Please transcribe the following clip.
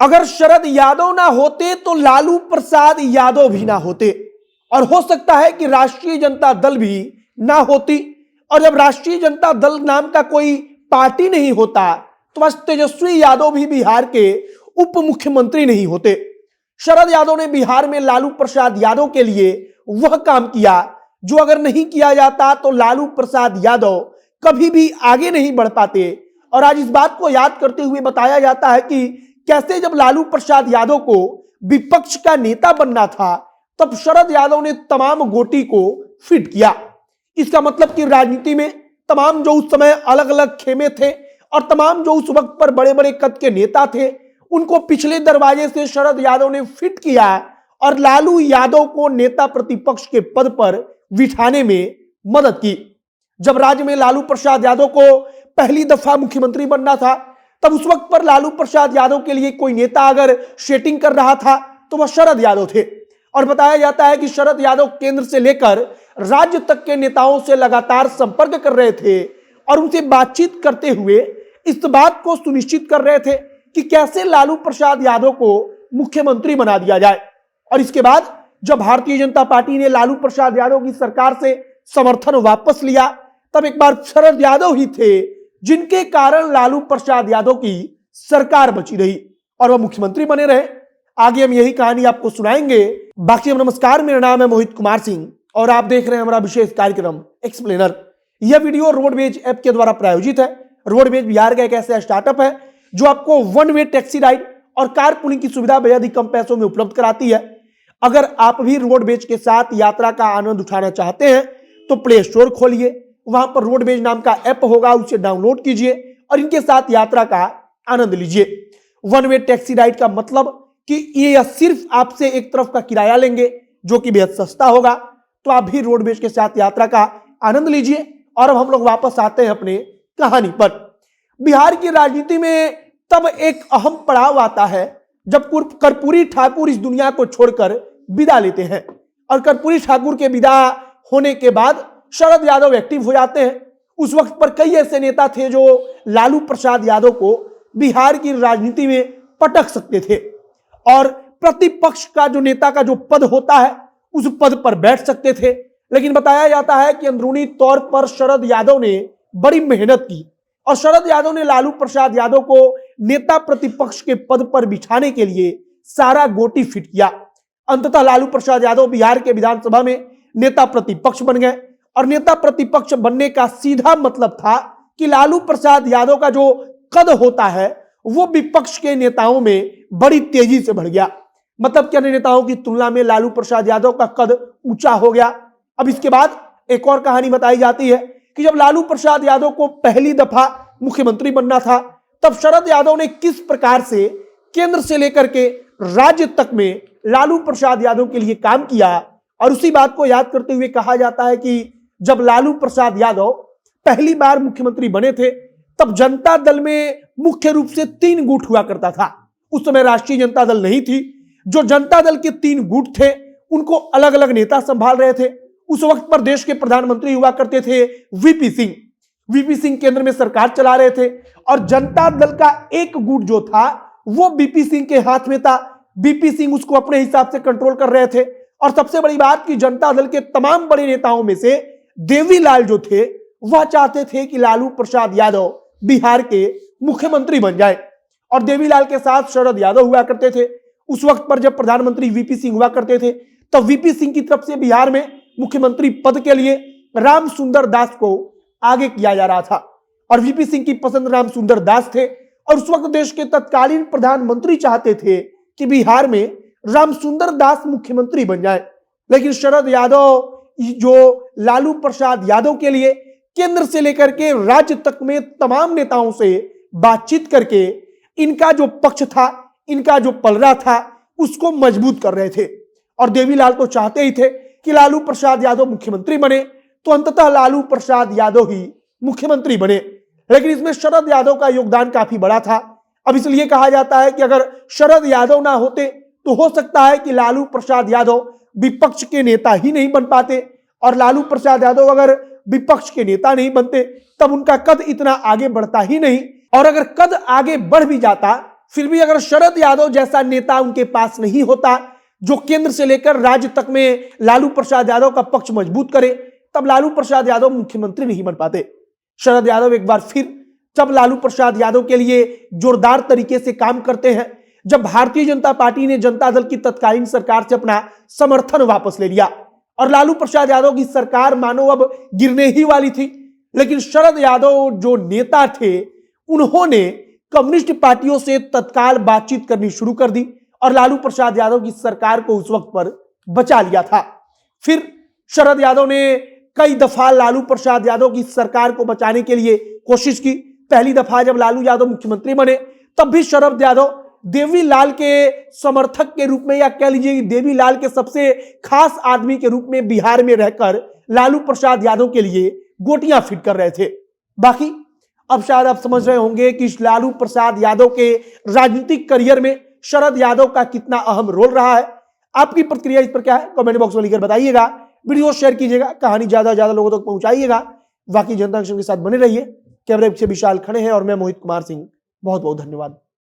अगर शरद यादव ना होते तो लालू प्रसाद यादव भी ना होते, और हो सकता है कि राष्ट्रीय जनता दल भी ना होती। और जब राष्ट्रीय जनता दल नाम का कोई पार्टी नहीं होता तो बस तेजस्वी यादव भी बिहार के उप मुख्यमंत्री नहीं होते। शरद यादव ने बिहार में लालू प्रसाद यादव के लिए वह काम किया जो अगर नहीं किया जाता तो लालू प्रसाद यादव कभी भी आगे नहीं बढ़ पाते। और आज इस बात को याद करते हुए बताया जाता है कि कैसे जब लालू प्रसाद यादव को विपक्ष का नेता बनना था तब शरद यादव ने तमाम गोटी को फिट किया। इसका मतलब कि राजनीति में तमाम जो उस समय अलग अलग खेमे थे और तमाम जो उस वक्त पर बड़े बड़े कद के नेता थे उनको पिछले दरवाजे से शरद यादव ने फिट किया और लालू यादव को नेता प्रतिपक्ष के पद पर बिठाने में मदद की। जब राज्य में लालू प्रसाद यादव को पहली दफा मुख्यमंत्री बनना था तब उस वक्त पर लालू प्रसाद यादव के लिए कोई नेता अगर सेटिंग कर रहा था तो वह शरद यादव थे। और बताया जाता है कि शरद यादव केंद्र से लेकर राज्य तक के नेताओं से लगातार संपर्क कर रहे थे और उनसे बातचीत करते हुए इस बात को सुनिश्चित कर रहे थे कि कैसे लालू प्रसाद यादव को मुख्यमंत्री बना दिया जाए। और इसके बाद जब भारतीय जनता पार्टी ने लालू प्रसाद यादव की सरकार से समर्थन वापस लिया तब एक बार शरद यादव ही थे जिनके कारण लालू प्रसाद यादव की सरकार बची रही और वह मुख्यमंत्री बने रहे। आगे हम यही कहानी आपको सुनाएंगे। बाकी नमस्कार, मेरा नाम है मोहित कुमार सिंह और आप देख रहे हैं हमारा विशेष कार्यक्रम एक्सप्लेनर। यह वीडियो रोडवेज ऐप के द्वारा प्रायोजित है। रोडवेज बिहार का एक ऐसा स्टार्टअप है जो आपको वन वे टैक्सी राइड और कार पूलिंग की सुविधा बेहद ही कम पैसों में उपलब्ध कराती है। अगर आप भी रोडवेज के साथ यात्रा का आनंद उठाना चाहते हैं तो प्ले स्टोर खोलिए, वहां पर रोडवेज नाम का ऐप होगा, उसे डाउनलोड कीजिए और इनके साथ यात्रा का आनंद लीजिए। वन वे टैक्सी राइड का मतलब कि ये सिर्फ आपसे एक तरफ का किराया लेंगे जो कि बेहद सस्ता होगा। तो आप भी रोडवेज के साथ यात्रा का आनंद लीजिए। और अब हम लोग वापस आते हैं अपने कहानी पर। बिहार की राजनीति में तब एक अहम पड़ाव आता है जब कर्पूरी ठाकुर इस दुनिया को छोड़कर विदा लेते हैं। और कर्पूरी ठाकुर के विदा होने के बाद शरद यादव एक्टिव हो जाते हैं। उस वक्त पर कई ऐसे नेता थे जो लालू प्रसाद यादव को बिहार की राजनीति में पटक सकते थे और प्रतिपक्ष का जो नेता का जो पद होता है उस पद पर बैठ सकते थे। लेकिन बताया जाता है कि अंदरूनी तौर पर शरद यादव ने बड़ी मेहनत की और शरद यादव ने लालू प्रसाद यादव को नेता प्रतिपक्ष के पद पर बिठाने के लिए सारा गोटी फिट किया। अंततः लालू प्रसाद यादव बिहार के विधानसभा में नेता प्रतिपक्ष बन गए और नेता प्रतिपक्ष बनने का सीधा मतलब था कि लालू प्रसाद यादव का जो कद होता है वो विपक्ष के नेताओं में बड़ी तेजी से बढ़ गया। मतलब कि अन्य नेताओं की तुलना में लालू प्रसाद यादव का कद ऊंचा हो गया। अब इसके बाद एक और कहानी बताई जाती है कि जब लालू प्रसाद यादव को पहली दफा मुख्यमंत्री बनना था तब शरद यादव ने किस प्रकार से केंद्र से लेकर के राज्य तक में लालू प्रसाद यादव के लिए काम किया। और उसी बात को याद करते हुए कहा जाता है कि जब लालू प्रसाद यादव पहली बार मुख्यमंत्री बने थे तब जनता दल में मुख्य रूप से 3 गुट हुआ करता था। उस समय राष्ट्रीय जनता दल नहीं थी। जो जनता दल के 3 गुट थे उनको अलग अलग नेता संभाल रहे थे। उस वक्त पर देश के प्रधानमंत्री हुआ करते थे वीपी सिंह। वीपी सिंह केंद्र में सरकार चला रहे थे और जनता दल का एक गुट जो था वो वीपी सिंह के हाथ में था। वीपी सिंह उसको अपने हिसाब से कंट्रोल कर रहे थे। और सबसे बड़ी बात कि जनता दल के तमाम बड़े नेताओं में से देवीलाल जो थे वह चाहते थे कि लालू प्रसाद यादव बिहार के मुख्यमंत्री बन जाए और देवीलाल के साथ शरद यादव हुआ करते थे। उस वक्त पर जब प्रधानमंत्री वीपी सिंह हुआ करते थे तब वीपी सिंह की तरफ से बिहार में मुख्यमंत्री पद के लिए राम सुंदर दास को आगे किया जा रहा था और वीपी सिंह की पसंद राम सुंदर दास थे। और उस वक्त देश के तत्कालीन प्रधानमंत्री चाहते थे कि बिहार में राम सुंदर दास मुख्यमंत्री बन जाए। लेकिन शरद यादव जो लालू प्रसाद यादव के लिए केंद्र से लेकर के राज्य तक में तमाम नेताओं से बातचीत करके इनका जो पक्ष था, इनका जो पलड़ा था उसको मजबूत कर रहे थे। और देवीलाल तो चाहते ही थे कि लालू प्रसाद यादव मुख्यमंत्री बने, तो अंततः लालू प्रसाद यादव ही मुख्यमंत्री बने। लेकिन इसमें शरद यादव का योगदान काफी बड़ा था। अब इसलिए कहा जाता है कि अगर शरद यादव ना होते तो हो सकता है कि लालू प्रसाद यादव विपक्ष के नेता ही नहीं बन पाते और लालू प्रसाद यादव अगर विपक्ष के नेता नहीं बनते तब उनका कद इतना आगे बढ़ता ही नहीं। और अगर कद आगे बढ़ भी जाता फिर भी अगर शरद यादव जैसा नेता उनके पास नहीं होता जो केंद्र से लेकर राज्य तक में लालू प्रसाद यादव का पक्ष मजबूत करे, तब लालू प्रसाद यादव मुख्यमंत्री नहीं बन पाते। शरद यादव एक बार फिर जब लालू प्रसाद यादव के लिए जोरदार तरीके से काम करते हैं, जब भारतीय जनता पार्टी ने जनता दल की तत्कालीन सरकार से अपना समर्थन वापस ले लिया और लालू प्रसाद यादव की सरकार मानो अब गिरने ही वाली थी, लेकिन शरद यादव जो नेता थे उन्होंने कम्युनिस्ट पार्टियों से तत्काल बातचीत करनी शुरू कर दी और लालू प्रसाद यादव की सरकार को उस वक्त पर बचा लिया था। फिर शरद यादव ने कई दफा लालू प्रसाद यादव की सरकार को बचाने के लिए कोशिश की। पहली दफा जब लालू यादव मुख्यमंत्री बने तब भी शरद यादव देवीलाल के समर्थक के रूप में, या कह लीजिए देवीलाल के सबसे खास आदमी के रूप में बिहार में रहकर लालू प्रसाद यादव के लिए गोटियां फिट कर रहे थे। बाकी अब शायद आप समझ रहे होंगे कि लालू प्रसाद यादव के राजनीतिक करियर में शरद यादव का कितना अहम रोल रहा है। आपकी प्रतिक्रिया इस पर क्या है, कमेंट बॉक्स में लिखकर बताइएगा। वीडियो शेयर कीजिएगा, कहानी ज्यादा ज्यादा लोगों तक पहुंचाइएगा। बाकी जनता एक्शन के साथ बने रहिए। कैमरे पीछे विशाल खड़े हैं और मैं मोहित कुमार सिंह। बहुत बहुत धन्यवाद।